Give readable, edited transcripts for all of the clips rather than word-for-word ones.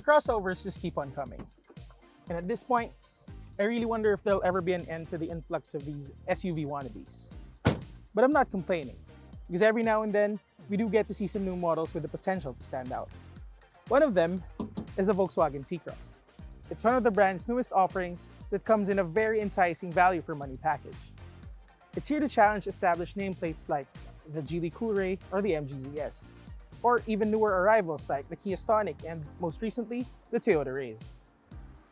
crossovers just keep on coming. And at this point, I really wonder if there'll ever be an end to the influx of these SUV wannabes. But I'm not complaining, because every now and then, we do get to see some new models with the potential to stand out. One of them is the Volkswagen T-Cross. It's one of the brand's newest offerings that comes in a very enticing value for money package. It's here to challenge established nameplates like the Geely Coolray or the MGZS, or even newer arrivals like the Kia Stonic and most recently, the Toyota Rays.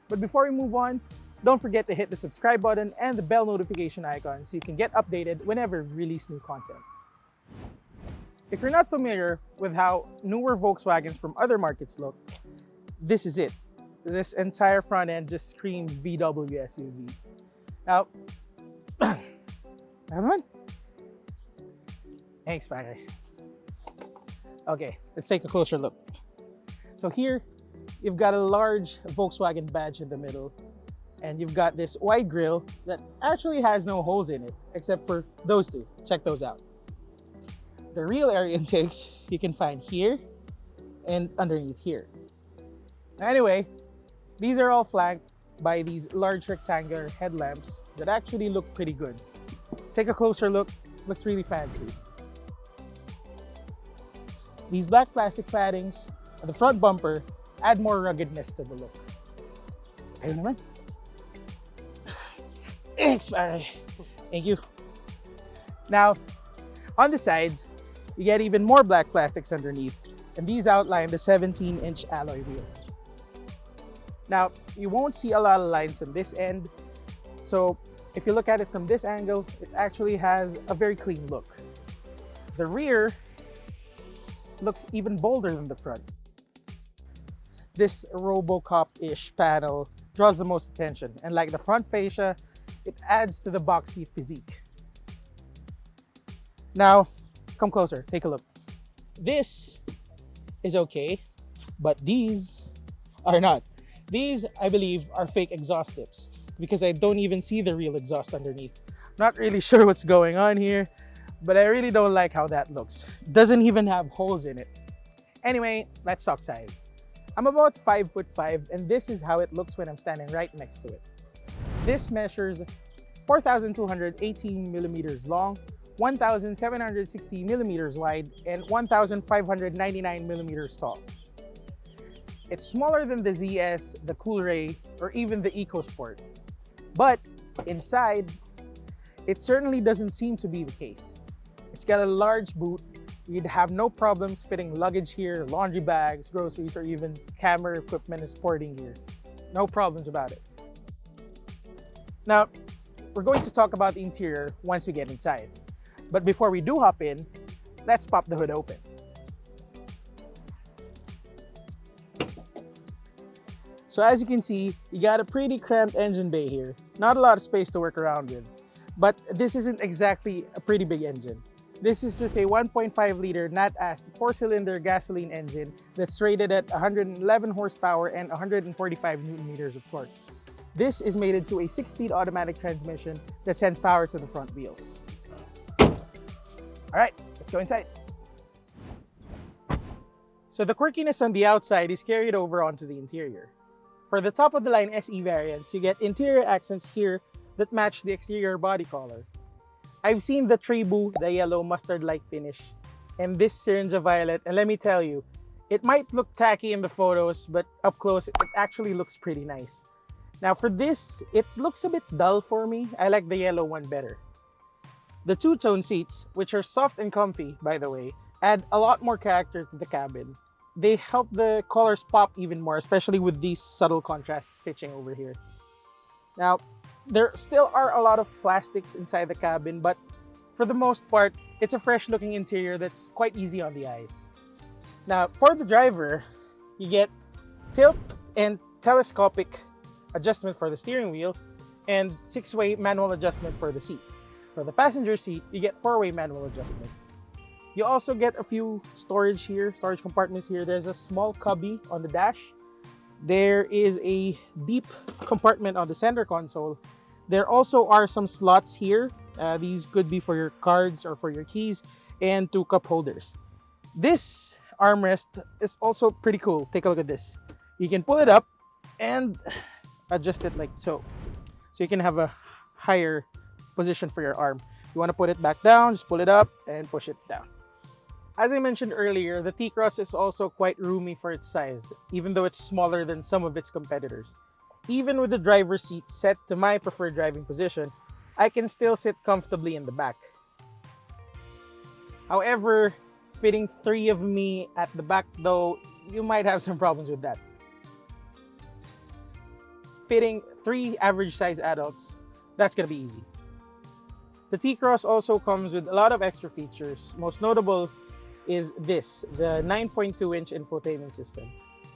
But before we move on, don't forget to hit the subscribe button and the bell notification icon so you can get updated whenever we release new content. If you're not familiar with how newer Volkswagens from other markets look, this is it. This entire front end just screams VW SUV. Now, everyone? Thanks, Pare. Okay, let's take a closer look. So here, you've got a large Volkswagen badge in the middle, and you've got this wide grille that actually has no holes in it, except for those two. Check those out. The real air intakes you can find here and underneath here. Anyway, these are all flanked by these large rectangular headlamps that actually look pretty good. Take a closer look, looks really fancy. These black plastic claddings on the front bumper add more ruggedness to the look. Ayun naman. Thanks, pare. Thank you. Now, on the sides, you get even more black plastics underneath, and these outline the 17-inch alloy wheels. Now, you won't see a lot of lines on this end, so if you look at it from this angle, it actually has a very clean look. The rear looks even bolder than the front. This RoboCop-ish panel draws the most attention, and like the front fascia, it adds to the boxy physique. Now, come closer, take a look. This is okay, but these are not. These, I believe, are fake exhaust tips because I don't even see the real exhaust underneath. Not really sure what's going on here, but I really don't like how that looks. Doesn't even have holes in it. Anyway, let's talk size. I'm about 5'5", and this is how it looks when I'm standing right next to it. This measures 4,218 millimeters long, 1,760 millimeters wide, and 1,599 millimeters tall. It's smaller than the ZS, the Coolray, or even the EcoSport. But inside, it certainly doesn't seem to be the case. It's got a large boot. You'd have no problems fitting luggage here, laundry bags, groceries, or even camera equipment and sporting gear. No problems about it. Now, we're going to talk about the interior once we get inside. But before we do hop in, let's pop the hood open. So as you can see, you got a pretty cramped engine bay here. Not a lot of space to work around with. But this isn't exactly a pretty big engine. This is just a 1.5-liter nat-asp 4-cylinder gasoline engine that's rated at 111 horsepower and 145 newton-meters of torque. This is mated to a 6-speed automatic transmission that sends power to the front wheels. All right, let's go inside. So the quirkiness on the outside is carried over onto the interior. For the top-of-the-line SE variants, you get interior accents here that match the exterior body color. I've seen the Tribu, the yellow mustard-like finish, and this Syringa violet, and let me tell you, it might look tacky in the photos, but up close, it actually looks pretty nice. Now for this, it looks a bit dull for me. I like the yellow one better. The two-tone seats, which are soft and comfy, by the way, add a lot more character to the cabin. They help the colors pop even more, especially with these subtle contrast stitching over here. Now, there still are a lot of plastics inside the cabin, but for the most part, it's a fresh-looking interior that's quite easy on the eyes. Now, for the driver, you get tilt and telescopic adjustment for the steering wheel and 6-way manual adjustment for the seat. For the passenger seat, you get 4-way manual adjustment. You also get a few storage compartments here. There's a small cubby on the dash. There is a deep compartment on the center console. There also are some slots here. These could be for your cards or for your keys, and 2 cup holders. This armrest is also pretty cool. Take a look at this. You can pull it up and adjust it like so. So you can have a higher position for your arm. You want to put it back down, just pull it up and push it down. As I mentioned earlier, the T-Cross is also quite roomy for its size, even though it's smaller than some of its competitors. Even with the driver's seat set to my preferred driving position, I can still sit comfortably in the back. However, fitting 3 of me at the back though, you might have some problems with that. Fitting 3 average size adults, that's gonna be easy. The T-Cross also comes with a lot of extra features. Most notable is this, the 9.2-inch infotainment system.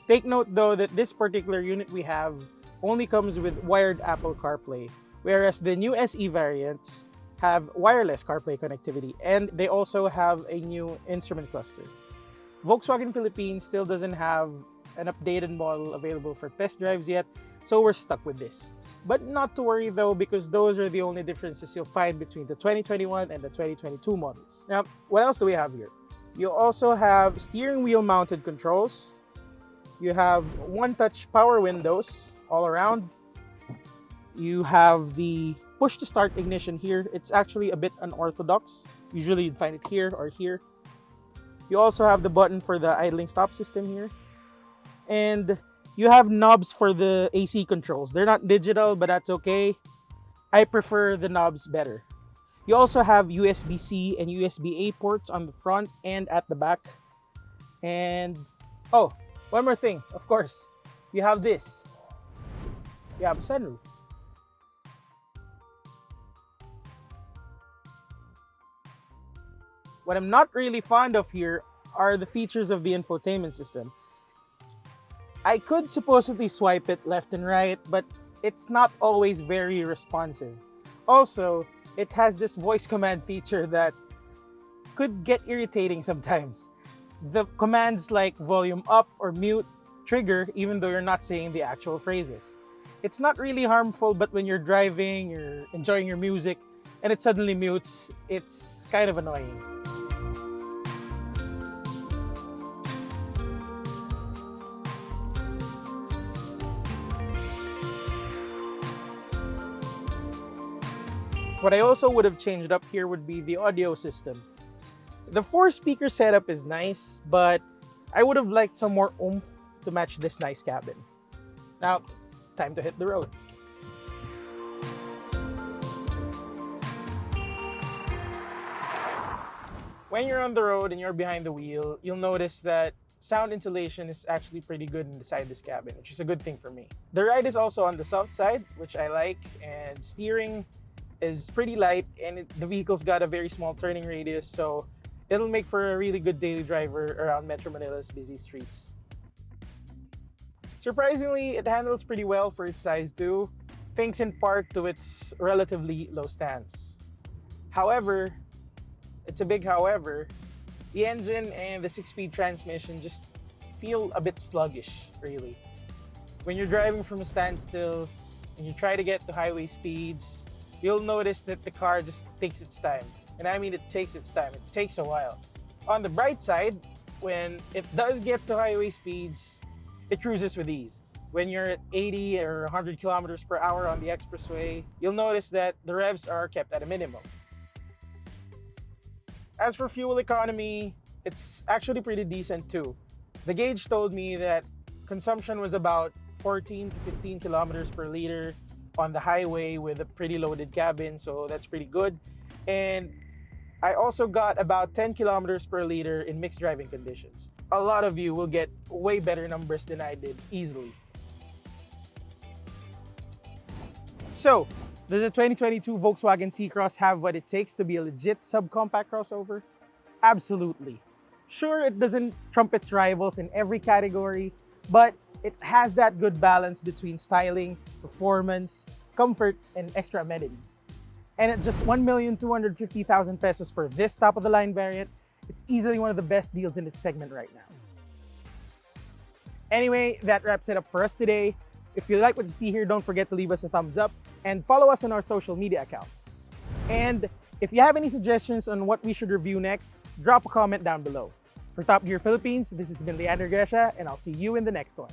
Take note though that this particular unit we have only comes with wired Apple CarPlay, whereas the new SE variants have wireless CarPlay connectivity, and they also have a new instrument cluster. Volkswagen Philippines still doesn't have an updated model available for test drives yet, so we're stuck with this. But not to worry though, because those are the only differences you'll find between the 2021 and the 2022 models. Now, what else do we have here? You also have steering wheel mounted controls. You have one-touch power windows all around. You have the push to start ignition here. It's actually a bit unorthodox. Usually you'd find it here or here. You also have the button for the idling stop system here. And you have knobs for the AC controls. They're not digital, but that's okay. I prefer the knobs better. You also have USB-C and USB-A ports on the front and at the back. And, oh, one more thing, of course. You have this. You have a sunroof. What I'm not really fond of here are the features of the infotainment system. I could supposedly swipe it left and right, but it's not always very responsive. Also, it has this voice command feature that could get irritating sometimes. The commands like volume up or mute trigger even though you're not saying the actual phrases. It's not really harmful, but when you're driving, you're enjoying your music, and it suddenly mutes, it's kind of annoying. What I also would have changed up here would be the audio system. The 4-speaker setup is nice, but I would have liked some more oomph to match this nice cabin. Now, time to hit the road. When you're on the road and you're behind the wheel, you'll notice that sound insulation is actually pretty good inside this cabin, which is a good thing for me. The ride is also on the soft side, which I like, and steering is pretty light, and the vehicle's got a very small turning radius, so it'll make for a really good daily driver around Metro Manila's busy streets. Surprisingly, it handles pretty well for its size too, thanks in part to its relatively low stance. However, it's a big however, the engine and the 6-speed transmission just feel a bit sluggish, really. When you're driving from a standstill and you try to get to highway speeds, you'll notice that the car just takes its time. And I mean, it takes its time. It takes a while. On the bright side, when it does get to highway speeds, it cruises with ease. When you're at 80 or 100 kilometers per hour on the expressway, you'll notice that the revs are kept at a minimum. As for fuel economy, it's actually pretty decent too. The gauge told me that consumption was about 14 to 15 kilometers per liter on the highway with a pretty loaded cabin, so that's pretty good. And I also got about 10 kilometers per liter in mixed driving conditions. A lot of you will get way better numbers than I did, easily. So, does the 2022 Volkswagen T-Cross have what it takes to be a legit subcompact crossover? Absolutely. Sure, it doesn't trump its rivals in every category, but it has that good balance between styling, performance, comfort, and extra amenities. And at just 1,250,000 pesos for this top-of-the-line variant, it's easily one of the best deals in its segment right now. Anyway, that wraps it up for us today. If you like what you see here, don't forget to leave us a thumbs up and follow us on our social media accounts. And if you have any suggestions on what we should review next, drop a comment down below. For Top Gear Philippines, this has been Leandre Grecia, and I'll see you in the next one.